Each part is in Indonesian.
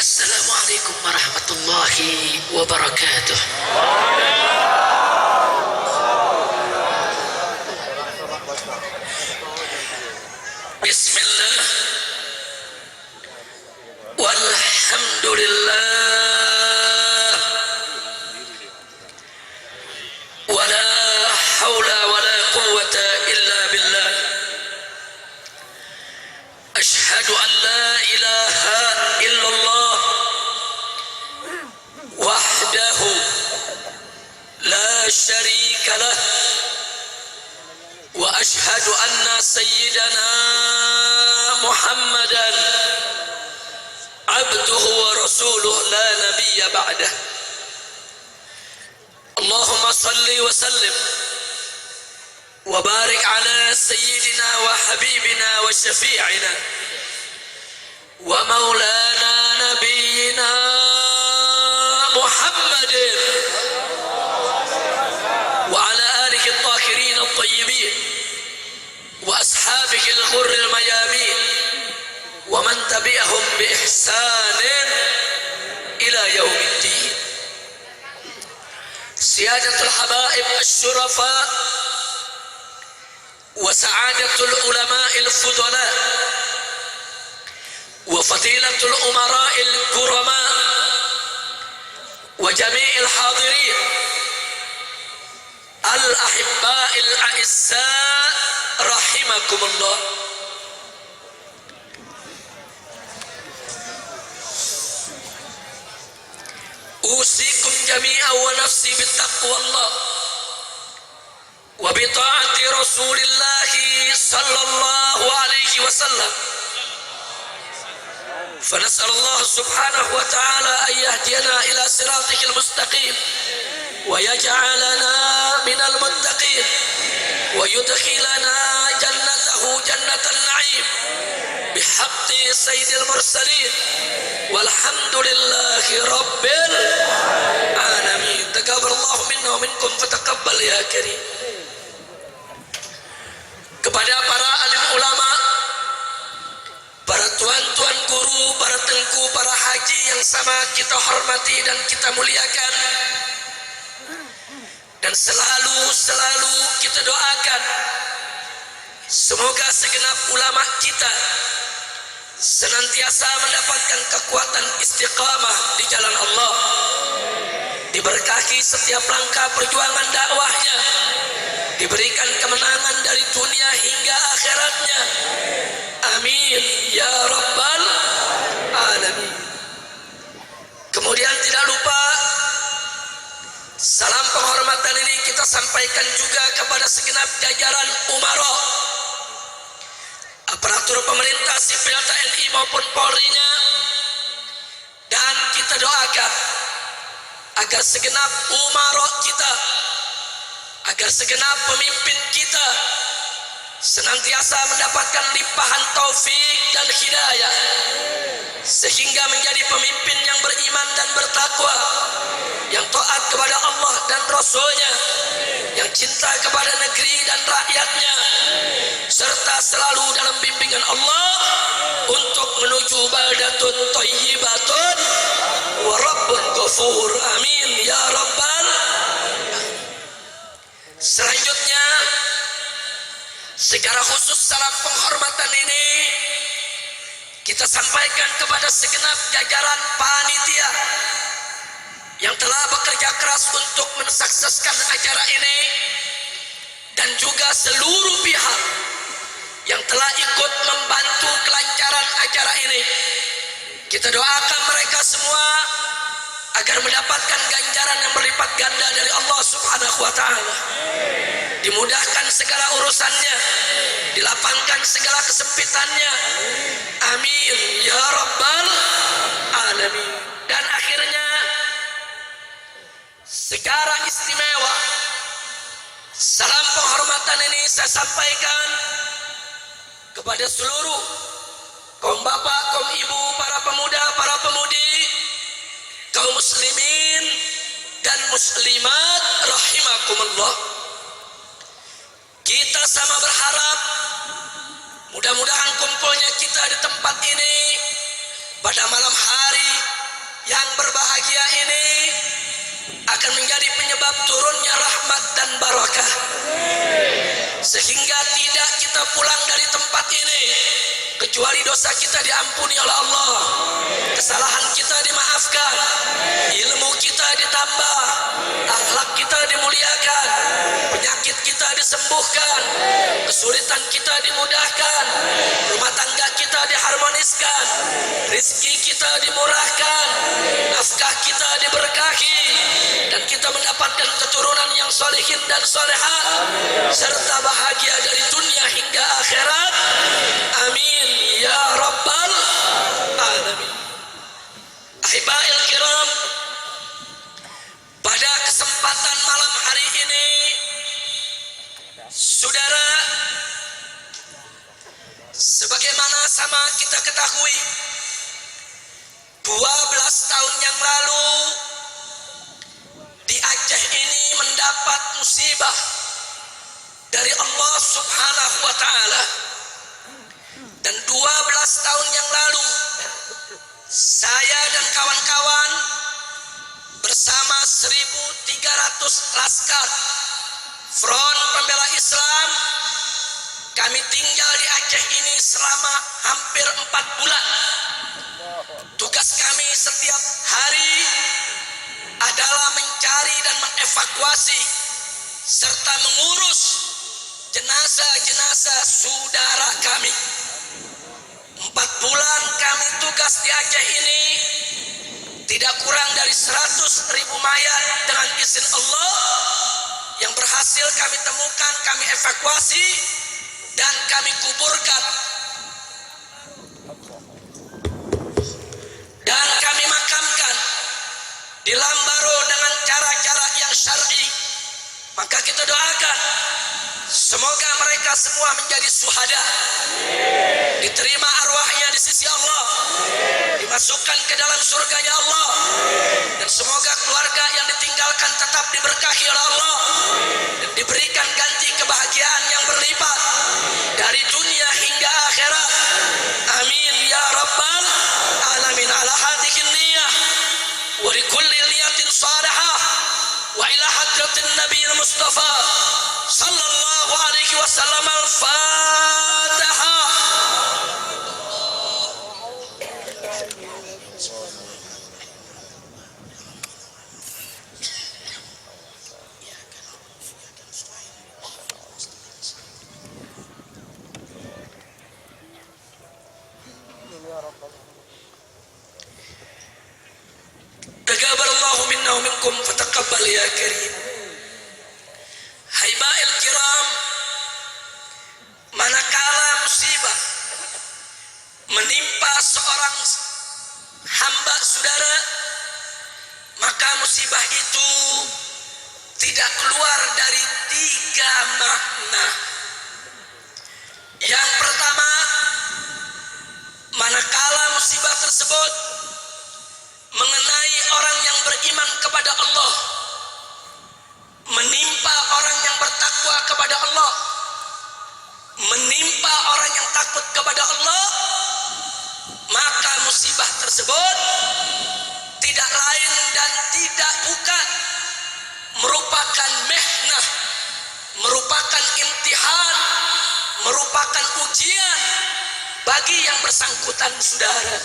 Assalamualaikum warahmatullahi wabarakatuh. Bismillah, walhamdulillah, wala hawla wala quwwata illa billah. Ashhadu an la ilaha illallah wahdahu la syarika lah, wa ashhadu anna sayyidana Muhammadan abduhu wa rasuluh la nabiyya ba'dah. Allahumma salli wa sallim wa barik ala sayyidina wa habibina wa syafi'ina wa maulana nabiyyina Muhammadin wa ala alihi at-tahirin at-tayyibin wa ashabihi al-ghurr al-mayamin wa man tabi'ahum bi ihsanin ila yaumiddin. Siyadatul habaib asy-syurafa wa sa'adatul ulama'il fudala wa fadilatul umara'il kurama wa jami'il hadirin al-ahibba'il a'izza rahimakumullah. Usikum jami'an wa nafsi bittaqwallah wa bi ta'ati Rasulillah sallallahu alaihi wasallam. فنسأل الله سبحانه وتعالى أن يهدينا إلى صراطه المستقيم ويجعلنا من المتقين ويدخلنا جنته جنة النعيم بحق سيد المرسلين والحمد لله رب العالمين. تقبل الله منا ومنكم فتقبل يا كريم. Kepada para alim ulama, para tuan-tuan guru, para tengku, para haji yang sama kita hormati dan kita muliakan, dan selalu kita doakan semoga segenap ulama kita senantiasa mendapatkan kekuatan istiqamah di jalan Allah, diberkahi setiap langkah perjuangan dakwahnya, diberikan kemenangan dari dunia hingga akhiratnya. Amin ya rabbal alamin. Kemudian tidak lupa salam penghormatan ini kita sampaikan juga kepada segenap jajaran umara, aparatur pemerintah sipil TNI maupun Polri-nya, dan kita doakan agar segenap umara kita, agar segenap pemimpin kita senantiasa mendapatkan limpahan taufik dan hidayah sehingga menjadi pemimpin yang beriman dan bertakwa, yang taat kepada Allah dan Rasul-Nya, yang cinta kepada negeri dan rakyatnya, serta selalu dalam bimbingan Allah untuk menuju baldatun thayyibatun wa rabbun ghafur. Amin ya rabbal. Selanjutnya, secara khusus salam penghormatan ini kita sampaikan kepada segenap jajaran panitia yang telah bekerja keras untuk mensukseskan acara ini, dan juga seluruh pihak yang telah ikut membantu kelancaran acara ini. Kita doakan mereka semua agar mendapatkan ganjaran yang berlipat ganda dari Allah Subhanahu wa taala. Dimudahkan segala urusannya, dilapangkan segala kesempitannya. Amin ya rabbal alamin. Dan akhirnya secara istimewa salam penghormatan ini saya sampaikan kepada seluruh kaum bapak, kaum ibu, para pemuda, para pemudi, kaum muslimin dan muslimat rahimakumullah. Kita sama berharap mudah-mudahan kumpulnya kita di tempat ini pada malam hari akan menjadi penyebab turunnya rahmat dan barakah, sehingga tidak kita pulang dari tempat ini kecuali dosa kita diampuni oleh Allah, kesalahan kita dimaafkan, ilmu kita ditambah, akhlak kita dimuliakan, penyakit kita disembuhkan, kesulitan kita dimudahkan, rumah tangga kita diharmoniskan, rezeki kita dimurahkan, nafkah kita diberkahi, dan kita mendapatkan keturunan yang solehin dan solehat, serta bahagia dari dunia hingga akhirat. Amin ya rabbal alamin. Ahibail kiram, pada kesempatan malam hari ini, saudara, sebagaimana sama kita ketahui, 12 tahun yang lalu di Aceh ini mendapat musibah dari Allah Subhanahu wa ta'ala. Dan 12 tahun yang lalu saya dan kawan-kawan bersama 1.300 laskar Front Pembela Islam, kami tinggal di Aceh ini selama hampir 4 bulan. Tugas kami setiap hari adalah mencari dan mengevakuasi serta mengurus jenazah-jenazah saudara kami. 4 bulan kami tugas di Aceh ini, tidak kurang dari 100.000 mayat dengan izin Allah yang berhasil kami temukan, kami evakuasi dan kami kuburkan dan kami makamkan di Lambaro dengan cara-cara yang syar'i. Maka kita doakan semoga mereka semua menjadi syuhada, diterima arwahnya di sisi Allah, dimasukkan ke dalam surganya Allah, dan semoga keluarga yang ditinggalkan tetap diberkahi oleh Allah dan diberikan ganti kebahagiaan yang berlipat dari dunia hingga akhirat. Amin ya rabbal alamin. Ala hadhihi niyah wa likulli niyatin salihah wa ila hadratin nabiyil mustafa sallallahu alaihi wasallam. Al-Fatihah. Taqabbalallahu minna wa minkum fataqabbal ya karim. Haibail kiram, manakala musibah menimpa seorang hamba saudara, maka musibah itu tidak keluar dari 3 makna. Yang pertama, manakala musibah tersebut mengenai orang yang beriman kepada Allah, menimpa orang yang bertakwa kepada Allah, menimpa orang yang takut kepada Allah, maka musibah tersebut tidak lain dan tidak bukan merupakan mihnah, merupakan imtihan, merupakan ujian bagi yang bersangkutan saudara.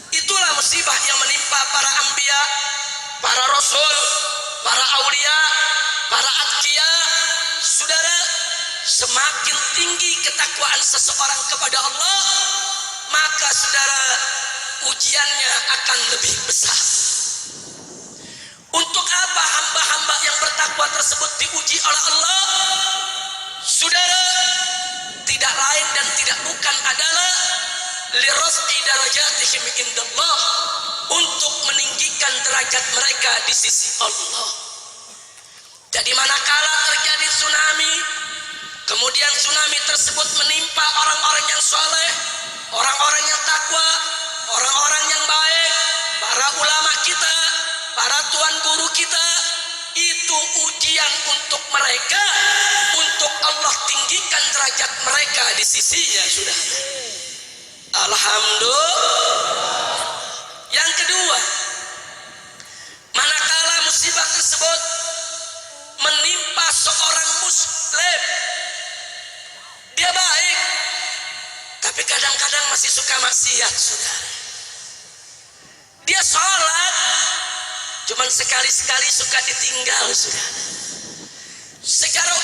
Itulah musibah yang menimpa para anbiya, para rasul, para aulia, para atqiya. Saudara, semakin tinggi ketakwaan seseorang kepada Allah, maka saudara, ujiannya akan lebih besar. Untuk apa hamba-hamba yang bertakwa tersebut diuji oleh Allah? Saudara, tidak lain dan tidak bukan adalah liraf'i darajatihim indallah, untuk meninggikan derajat mereka di sisi Allah. Jadi manakala terjadi tsunami, kemudian tsunami tersebut menimpa orang-orang yang soleh, orang-orang yang takwa, orang-orang yang baik, para ulama kita, para tuan guru kita, itu ujian untuk mereka, untuk Allah tinggikan derajat mereka di sisinya. Sudah, alhamdulillah. Yang kedua, manakala musibah kadang-kadang masih suka maksiat, saudara. Dia sholat, cuman sekali-sekali suka ditinggal, saudara. Sekarang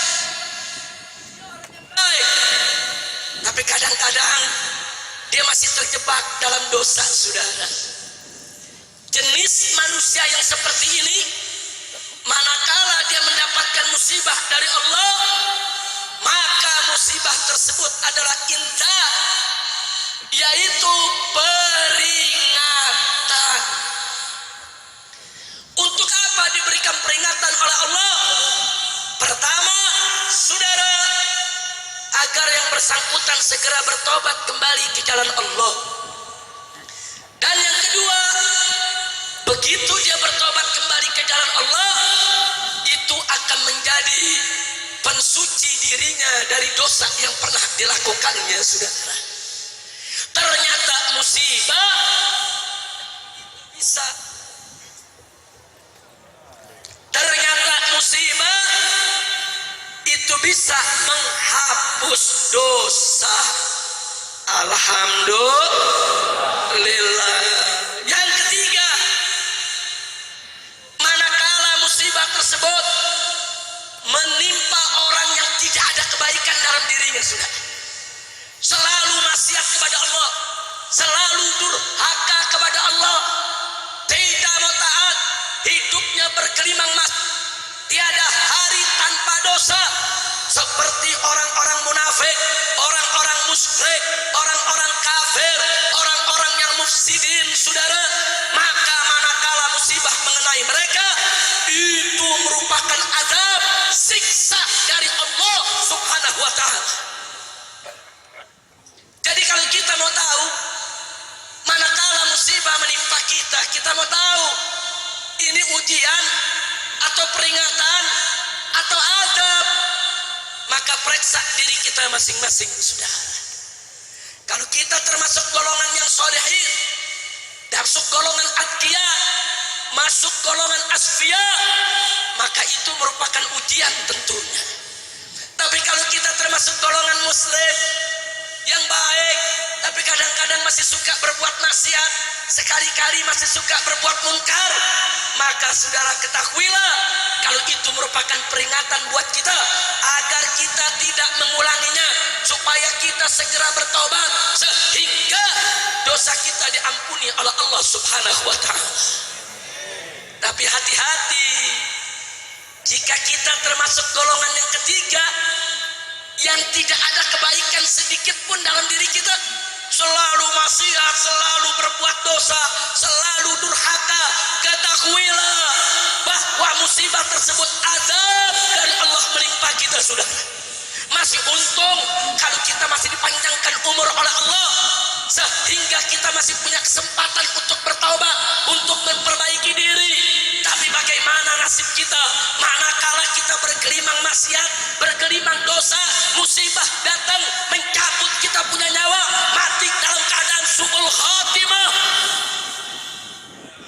baik, tapi kadang-kadang dia masih terjebak dalam dosa, saudara. Jenis manusia yang seperti ini, manakala dia mendapatkan musibah dari Allah, maka musibah tersebut adalah indah, yaitu peringatan. Untuk apa diberikan peringatan oleh Allah? Pertama, saudara, agar yang bersangkutan segera bertobat kembali ke jalan Allah. Dan yang kedua, begitu dia bertobat kembali ke jalan Allah, itu akan menjadi pensuci dirinya dari dosa yang pernah dilakukannya, saudara. Ternyata musibah bisa, itu bisa menghapus dosa. Alhamdulillah. Yang ketiga, manakala musibah tersebut menimpa orang yang tidak ada kebaikan dalam dirinya, sudah selalu maksiat kepada Allah, selalu durhaka kepada Allah, tidak mau taat, hidupnya bergelimang mas, tiada hari tanpa dosa, seperti orang-orang munafik, orang-orang musyrik, orang-orang kafir, orang-orang yang mufsidin, saudara. Maka manakala musibah mengenai mereka, itu merupakan azab, siksa dari Allah Subhanahu wa ta'ala. Jadi kalau kita mau tahu, manakala musibah menimpa kita, kita mau tahu ini ujian atau peringatan atau azab, maka periksa diri kita masing-masing, saudara. Kalau kita termasuk golongan yang sholihin, masuk golongan atqiya, masuk golongan asfiya, maka itu merupakan ujian tentunya. Tapi kalau kita termasuk golongan muslim yang baik, tapi kadang-kadang masih suka berbuat maksiat, sekali-kali masih suka berbuat munkar, maka saudara ketahuilah kalau itu merupakan peringatan buat kita agar kita tidak mengulanginya, supaya kita segera bertobat sehingga dosa kita diampuni oleh Allah Subhanahu wa ta'ala. Tapi hati-hati, jika kita termasuk golongan yang ketiga yang tidak ada kebaikan sedikit pun dalam diri kita, selalu maksiat, selalu berbuat dosa, selalu durhaka, ketahuilah bahwa musibah tersebut azab dari Allah menimpa kita, sudah. Masih untung kalau kita masih dipanjangkan umur oleh Allah, sehingga kita masih punya kesempatan untuk bertaubat, untuk memperbaiki diri. Tapi bagaimana nasib kita manakala kita bergelimang maksiat, bergelimang dosa, musibah datang mencabut kita punya nyawa, mati dalam keadaan su'ul khatimah.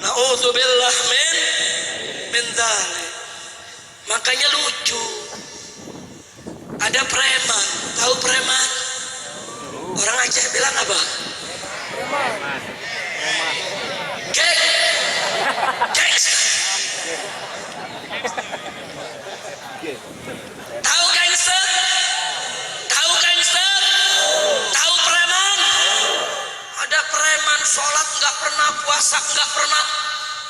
Na'udzubillah min dzalik. Makanya lucu, ada preman, tahu preman? Orang Aceh bilang apa? Geng, gangster. Tahu gangster? Tahu gangster? Tahu preman? Ada preman sholat nggak pernah, puasa nggak pernah,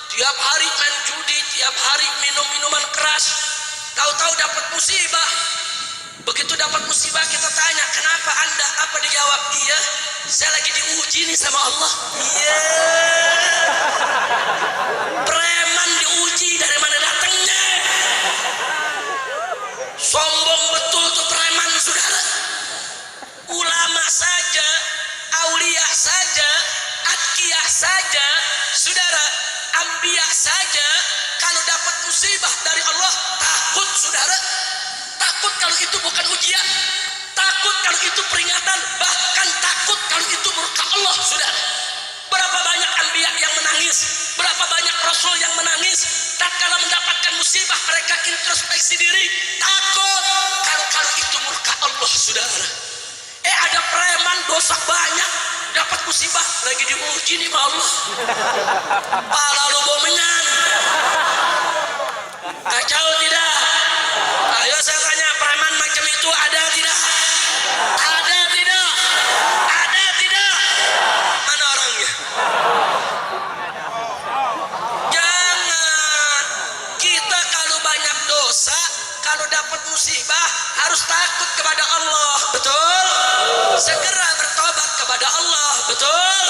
tiap hari main judi, tiap hari minum minuman keras. Tahu-tahu dapat musibah. Begitu dapat musibah kita tanya, kenapa anda? Apa dijawab? Iya, saya lagi diuji nih sama Allah. Iya. Preman diuji, dari mana datangnya? Sombong betul tuh preman, saudara. Ulama saja, aulia saja, atqiya saja, saudara, ambiya saja, kalau dapat musibah dari Allah takut, saudara. Takut kalau itu bukan ujian, takut kalau itu peringatan, bahkan takut kalau itu murka Allah, saudara. Berapa banyak anbiya yang menangis, berapa banyak rasul yang menangis tatkala mendapatkan musibah, mereka introspeksi diri, takut kalau itu murka Allah, saudara. Ada preman preman dosa banyak, dapat musibah, lagi diuji nih sama Allah. Pala lu bomenyan. Kacau tidak? Ayo saya tanya, preman macam itu ada tidak? Ada tidak? Ada tidak? Mana orangnya? Jangan. Kita kalau banyak dosa, kalau dapat musibah harus takut kepada Allah, betul? Segera bertobat kepada Allah, betul?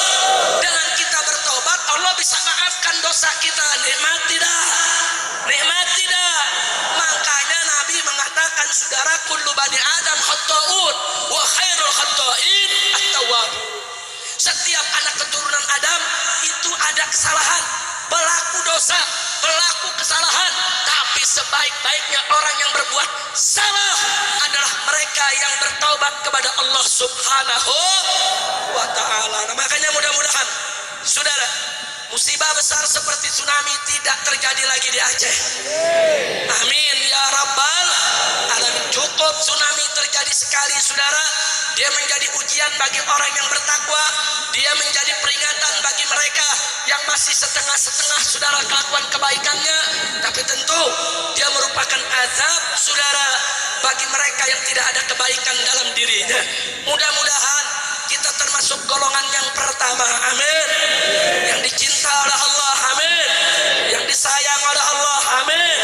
Dengan kita bertobat, Allah bisa maafkan dosa kita. Nikmat tidak? Nikmat tidak? Makanya Nabi mengatakan, saudara, kullu bani Adam khatta'un wa khairul khatta'in at-tawwab. Setiap anak keturunan Adam itu ada kesalahan, pelaku dosa, pelaku kesalahan, tapi sebaik-baiknya orang yang berbuat salah adalah mereka yang bertaubat kepada Allah Subhanahu wa ta'ala. Nah, makanya mudah-mudahan saudara, musibah besar seperti tsunami tidak terjadi lagi di Aceh. Amin ya rabbal alamin. Cukup tsunami terjadi sekali saudara, dia menjadi ujian bagi orang yang bertakwa, dia menjadi peringatan bagi mereka yang masih setengah-setengah saudara kelakuan kebaikannya, tapi tentu dia merupakan azab saudara bagi mereka yang tidak ada kebaikan dalam dirinya. Mudah-mudahan kita termasuk golongan yang pertama, amin, yang dicinta oleh Allah, amin, yang disayang oleh Allah, amin,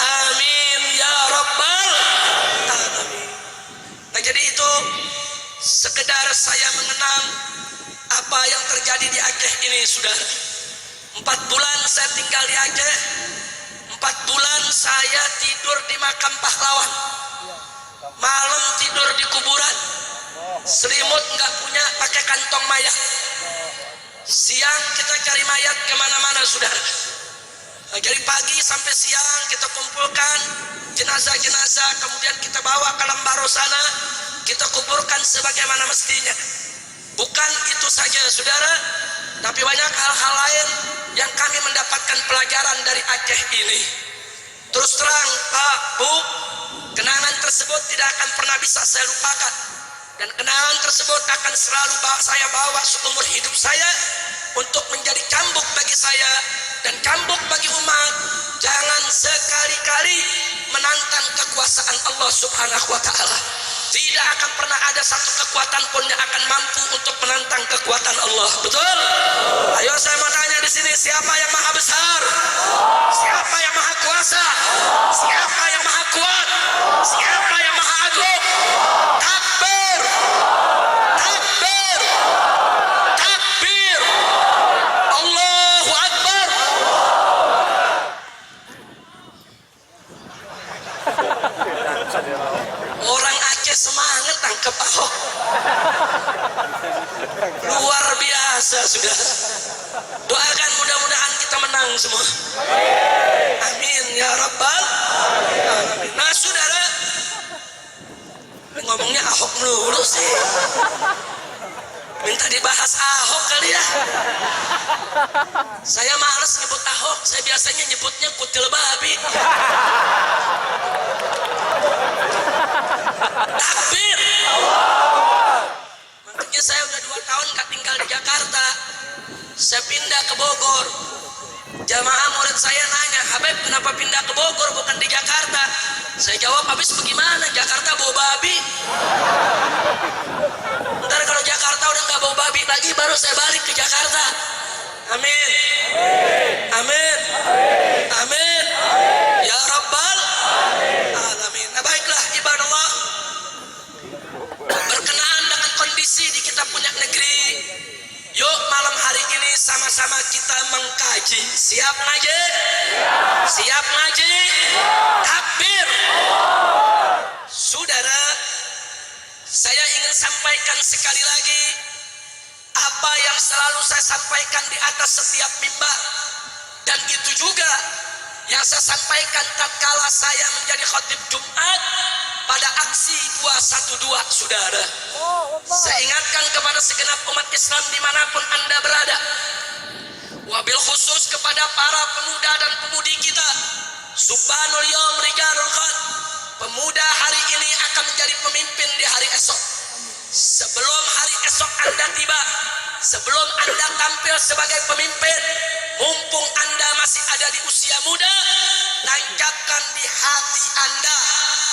amin ya rabbal alamin. Nah, jadi itu sekedar saya mengenang apa yang terjadi di Aceh ini saudara. 4 bulan saya tinggal di Aceh, 4 bulan saya tidur di makam pahlawan, malam tidur di kuburan, selimut nggak punya, pakai kantong mayat. Siang kita cari mayat kemana-mana saudara. Nah, jadi pagi sampai siang kita kumpulkan jenazah-jenazah, kemudian kita bawa ke Lembaro sana, kita kuburkan sebagaimana mestinya. Bukan itu saja saudara, tapi banyak hal-hal lain yang kami mendapatkan pelajaran dari Aceh ini. Terus terang Pak, Bu, kenangan tersebut tidak akan pernah bisa saya lupakan, dan kenangan tersebut akan selalu saya bawa seumur hidup saya untuk menjadi cambuk bagi saya dan cambuk bagi umat. Jangan sekali-kali menantang kekuasaan Allah Subhanahu wa ta'ala. Tidak akan pernah ada satu kekuatan pun yang akan mampu untuk menantang kekuatan Allah, betul? Ayo saya mau tanya di sini, siapa yang maha besar? Siapa yang maha kuasa? Siapa yang maha kuat? Siapa yang maha agung? Takbir! Takbir! Takbir! Allahu Akbar! Orang Aceh semangat tangkap Ahok, luar biasa sudah. Doakan mudah-mudahan kita menang semua, amin ya rabbal alamin. Nah saudara, ngomongnya Ahok dulu sih, minta dibahas Ahok kali ya. Saya males nyebut Ahok, saya biasanya nyebutnya kutil babi. Takbir! Makanya saya udah 2 tahun gak tinggal di Jakarta, saya pindah ke Bogor. Jamaah murid saya nanya, Habib kenapa pindah ke Bogor bukan di Jakarta? Saya jawab, habis bagaimana, Jakarta bau babi. Ntar kalau Jakarta udah gak bau babi lagi, baru saya balik ke Jakarta. Amin, amin, amin ya rabbal alamin. Nah baiklah ibadallah, berkenaan dengan kondisi di kita punya negeri, yuk malam hari ini sama-sama kita mengkaji. Siap ngaji? Siap ngaji? Takbir! Saudara, saya ingin sampaikan sekali lagi apa yang selalu saya sampaikan di atas setiap mimbar, dan itu juga yang saya sampaikan tatkala saya menjadi khatib Jumat pada aksi 212 saudara. Saya ingatkan kepada segenap umat Islam dimanapun anda berada, wabil khusus kepada para pemuda dan pemudi kita, subhanul yawm rijalul qad, pemuda hari ini akan menjadi pemimpin di hari esok. Sebelum hari esok Anda tiba, sebelum Anda tampil sebagai pemimpin, mumpung Anda masih ada di usia muda, tancapkan di hati Anda,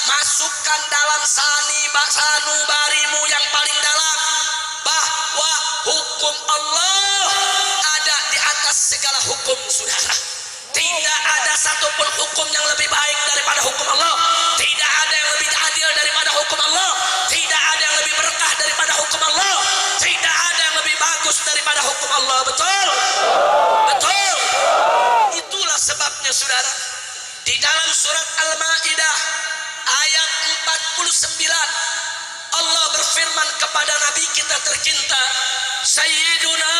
masukkan dalam sanubarimu yang paling dalam bahwa hukum Allah ada di atas segala hukum, saudara. Tidak ada satupun hukum yang lebih baik daripada hukum Allah. Tidak ada yang lebih adil daripada hukum Allah. Tidak ada yang lebih berkah daripada hukum Allah. Tidak ada yang lebih bagus daripada hukum Allah. Betul? Betul. Itulah sebabnya, saudara, di dalam surat Al-Maidah ayat 49 Allah berfirman kepada Nabi kita tercinta Sayyiduna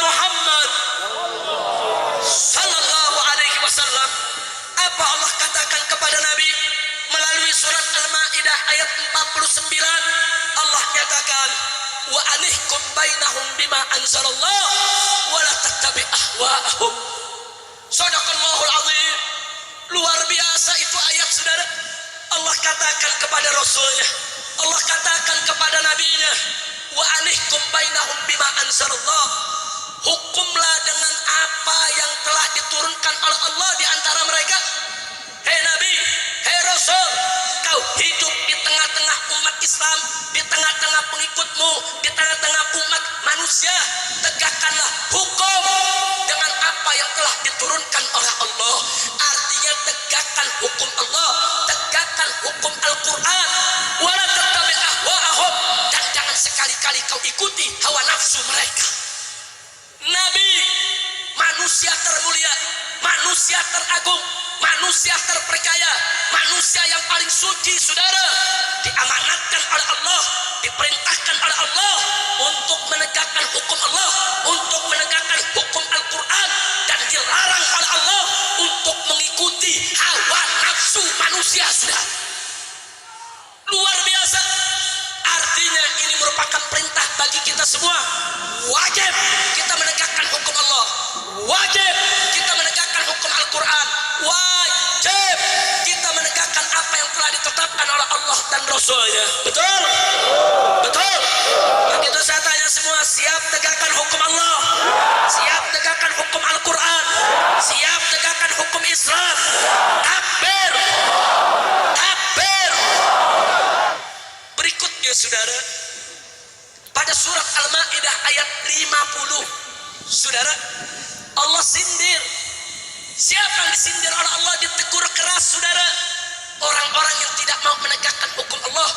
Muhammad sallallahu alaihi wasallam. Apa Allah katakan kepada Nabi melalui surat Al-Maidah ayat 49? Allah nyatakan wa anihkum bainahum bima anzalallah wa la tattabi ahwa'ahum. Shadaqallahul azim. Luar biasa itu ayat, saudara. Allah katakan kepada Rasulnya, Allah katakan kepada Nabinya, wa anihkum bainahum bima anzalallah. Hukumlah dengan apa yang telah diturunkan oleh Allah di antara mereka. Hei Nabi, hei Rasul, kau hidup di tengah-tengah umat Islam, di tengah-tengah pengikutmu, di tengah-tengah umat manusia. Tegakkanlah hukum dengan apa yang telah diturunkan oleh Allah. Artinya tegakkan hukum Allah, tegakkan hukum Al-Quran. Wala tattabi ahwa'ahum, dan jangan sekali-kali kau ikuti hawa nafsu mereka. Nabi, manusia termulia, manusia teragung, manusia terpercaya, manusia yang paling suci, saudara, diamanatkan oleh Allah, diperintahkan oleh Allah untuk menegakkan hukum Allah, untuk menegakkan hukum Al-Quran, dan dilarang oleh Allah untuk mengikuti hawa nafsu manusia, saudara. Luar biasa. Artinya ini merupakan perintah bagi kita semua. Wajib kita menegakkan hukum Allah. Wajib kita menegakkan hukum Al-Quran. Wajib kita menegakkan apa yang telah ditetapkan oleh Allah dan Rasulnya. Betul? Betul? Maka itu saya tanya semua, siap tegakkan hukum Allah? Siap tegakkan hukum Al-Quran? Siap tegakkan hukum Islam? Takbir! Takbir! Berikutnya, saudara, pada surat Al-Maidah ayat 50, saudara, Allah sindir. Siapa yang disindir oleh Allah, ditegur keras, saudara? Orang-orang yang tidak mau menegakkan hukum Allah,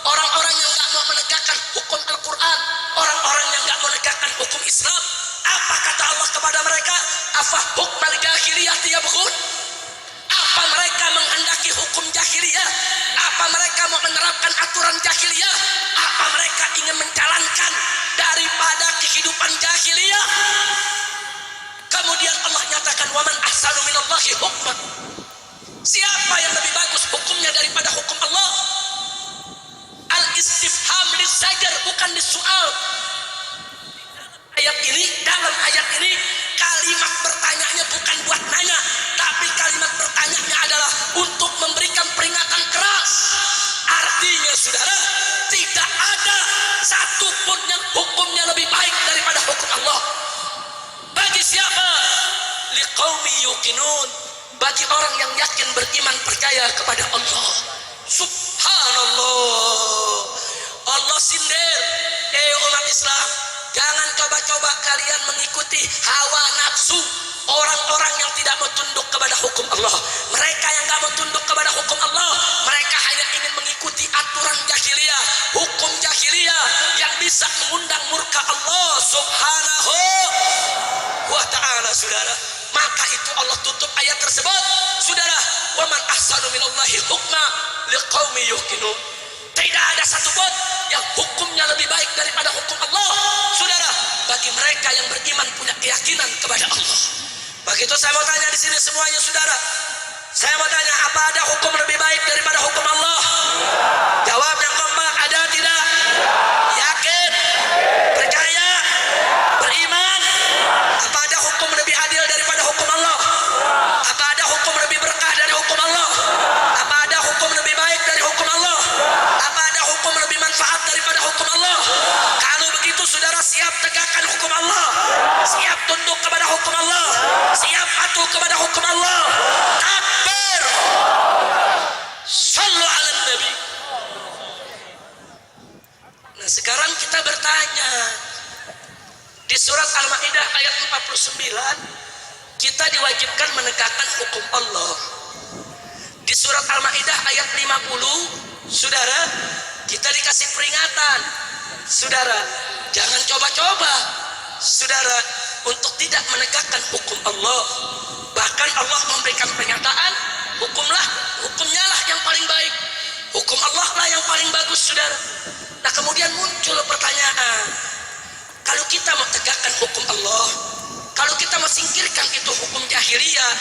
orang-orang yang tidak mau menegakkan hukum Al-Quran, orang-orang yang tidak mau menegakkan hukum Islam. Apa kata Allah kepada mereka? Afa hukmal jahiliyah yabghun? Apa mereka menghendaki hukum jahiliyah? Apa mereka mau menerapkan aturan jahiliyah? Apa mereka ingin menjalankan daripada kehidupan jahiliyah? Kemudian Allah nyatakan waman ahsanu minallahi hukman. Siapa yang lebih bagus hukumnya daripada hukum Allah? Al-istifham lisajar, bukan lisual. Dalam ayat ini kalimat bertanya bukan buat nanya, tapi kalimat bertanya adalah untuk memberikan peringatan keras. Artinya, saudara, tidak ada satupun yang hukumnya lebih baik daripada hukum Allah. Bagi siapa? Liqaumi yuqinun, bagi orang yang yakin, beriman, percaya kepada Allah. Subhanallah. Allah sindir, umat Islam, jangan coba-coba kalian mengikuti hawa nafsu orang-orang yang tidak mau tunduk kepada hukum Allah. Mereka yang tidak mau tunduk kepada hukum Allah, mereka hanya ingin mengikuti aturan jahiliyah, hukum jahiliyah yang bisa mengundang murka Allah subhanahu wa ta'ala, saudara. Maka itu Allah tutup ayat tersebut, saudara, waman ahsanu minallahi hukma liqaumi yuqinun. Tidak ada satupun yang hukumnya lebih baik daripada hukum Allah, saudara, bagi mereka yang beriman, punya keyakinan kepada Allah. Begitu saya mau tanya di sini semuanya, saudara. Saya mau tanya, apa ada hukum lebih baik daripada hukum Allah? Jawab yang kompak, ada tidak? Yakin? Percaya? Beriman? Apa ada hukum lebih adil daripada hukum Allah? Apa ada hukum lebih berkah dari hukum Allah? Apa ada hukum lebih baik dari hukum Allah? Apa ada hukum lebih manfaat daripada hukum Allah? ayat 49 kita diwajibkan menegakkan hukum Allah. Di surat Al-Maidah ayat 50, saudara, kita dikasih peringatan, saudara, jangan coba-coba, saudara, untuk tidak menegakkan hukum Allah. Bahkan Allah memberikan pernyataan, hukumnya lah yang paling baik, hukum Allah lah yang paling bagus, saudara. Nah, kemudian muncul pertanyaan, kalau kita mau tegakkan hukum Allah, kalau kita mau singkirkan itu hukum jahiliyah,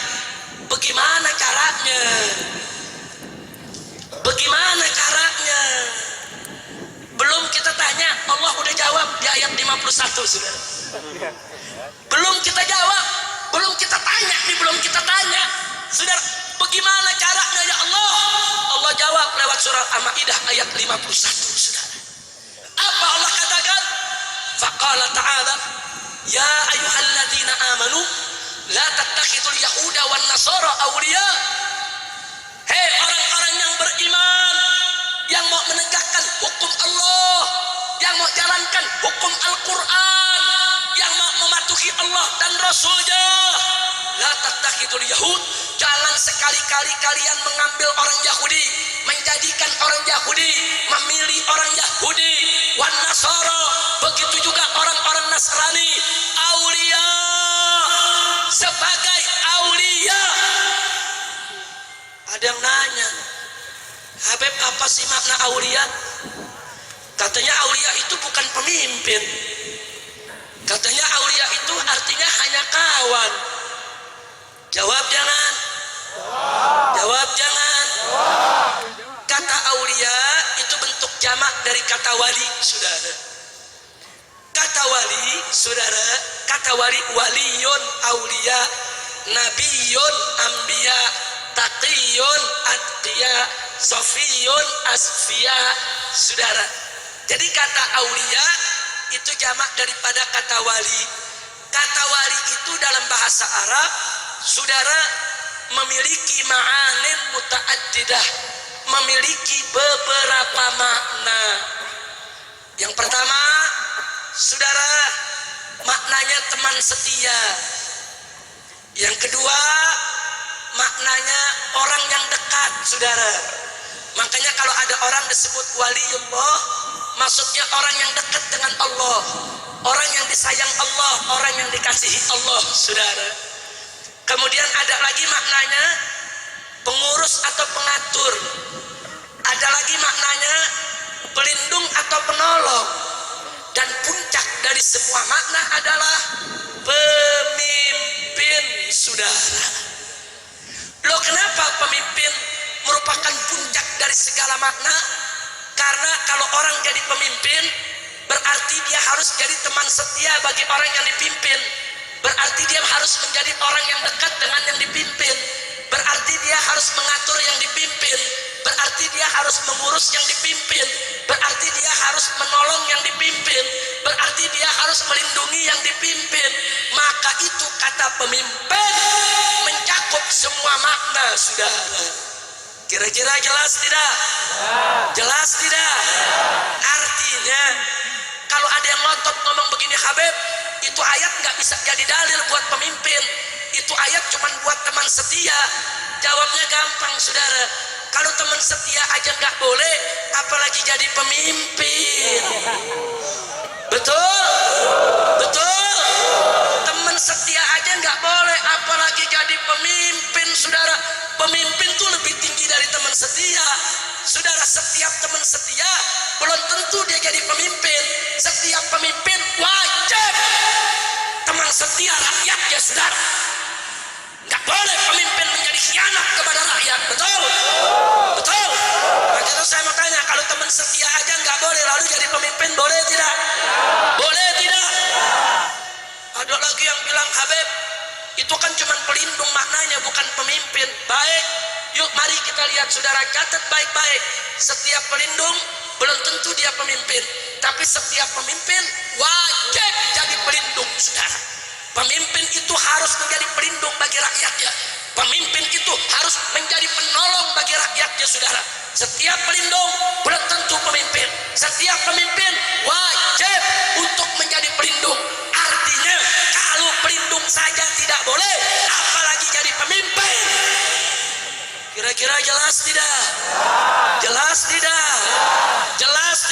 bagaimana caranya? Bagaimana caranya? Belum kita tanya, Allah udah jawab di ayat 51, saudara. Belum kita jawab, belum kita tanya, saudara, bagaimana caranya ya Allah? Allah jawab lewat surah Al-Maidah ayat 51, saudara. Apa Allah katakan? Faqala ta'ala, ya ayyuhalladzina amanu la tattakhidul yahuda wan nasara awliya. Hei orang-orang yang beriman, yang mau menegakkan hukum Allah, yang mau jalankan hukum Al-Quran, yang mau mematuhi Allah dan Rasulnya, la tattakhidul yahud, jangan sekali-kali kalian mengambil orang Yahudi, menjadikan orang Yahudi, memilih orang Yahudi, wan nasara, begitu juga orang-orang Nasrani, aulia, sebagai aulia. Ada yang nanya, Habib, apa sih makna aulia? Katanya aulia itu bukan pemimpin. Katanya aulia itu artinya hanya kawan. Jawab jangan. Jawab jangan. Kata aulia itu bentuk jamak dari kata wali, saudara. Kata wali, saudara, kata wali, waliyun aulia, nabiyun ambiya, taqiyun atqiya, sofiyun asfiya, saudara. Jadi kata aulia itu jamak daripada kata wali. Kata wali itu dalam bahasa Arab, saudara, memiliki ma'anin muta'addidah, memiliki beberapa makna. Yang pertama, saudara, maknanya teman setia. Yang kedua, maknanya orang yang dekat, saudara. Makanya kalau ada orang disebut waliullah, maksudnya orang yang dekat dengan Allah, orang yang disayang Allah, orang yang dikasihi Allah, saudara. Kemudian ada lagi maknanya pengurus atau pengatur. Ada lagi maknanya pelindung atau penolong. Dan puncak dari semua makna adalah pemimpin, saudara. Loh, kenapa pemimpin merupakan puncak dari segala makna? Karena kalau orang jadi pemimpin, berarti dia harus jadi teman setia bagi orang yang dipimpin. Berarti dia harus menjadi orang yang dekat dengan yang dipimpin. Berarti dia harus mengatur yang dipimpin. Berarti dia harus mengurus yang dipimpin. Berarti dia harus menolong yang dipimpin. Berarti dia harus melindungi yang dipimpin. Maka itu kata pemimpin mencakup semua makna, saudara. Kira-kira jelas tidak? Jelas tidak? Artinya, kalau ada yang ngotot ngomong begini, Habib, itu ayat nggak bisa jadi dalil buat pemimpin. Itu ayat cuma buat teman setia. Jawabnya gampang, saudara. Kalau teman setia aja nggak boleh, apalagi jadi pemimpin. Betul? Betul? Teman setia aja nggak boleh, apalagi jadi pemimpin, saudara. Pemimpin tuh lebih tinggi dari teman setia. Saudara, setiap teman setia belum tentu dia jadi pemimpin. Setiap pemimpin wajib teman setia rakyat, ya saudara. Nggak boleh pemimpin menjadi khianat kepada rakyat. Betul? Betul? Maka itu saya mau tanya, kalau teman setia aja nggak boleh, lalu jadi pemimpin boleh tidak? Boleh tidak? Ada lagi yang bilang, Habib, itu kan cuma pelindung maknanya, bukan pemimpin. Baik, yuk mari kita lihat, saudara, catat baik-baik. Setiap pelindung belum tentu dia pemimpin, tapi setiap pemimpin wajib jadi pelindung, saudara. Pemimpin itu harus menjadi pelindung bagi rakyatnya. Pemimpin itu harus menjadi penolong bagi rakyatnya, saudara. Setiap pelindung belum tentu pemimpin. Setiap pemimpin wajib untuk menjadi pelindung. Artinya, kalau Jelas tidak? Jelas tidak? Jelas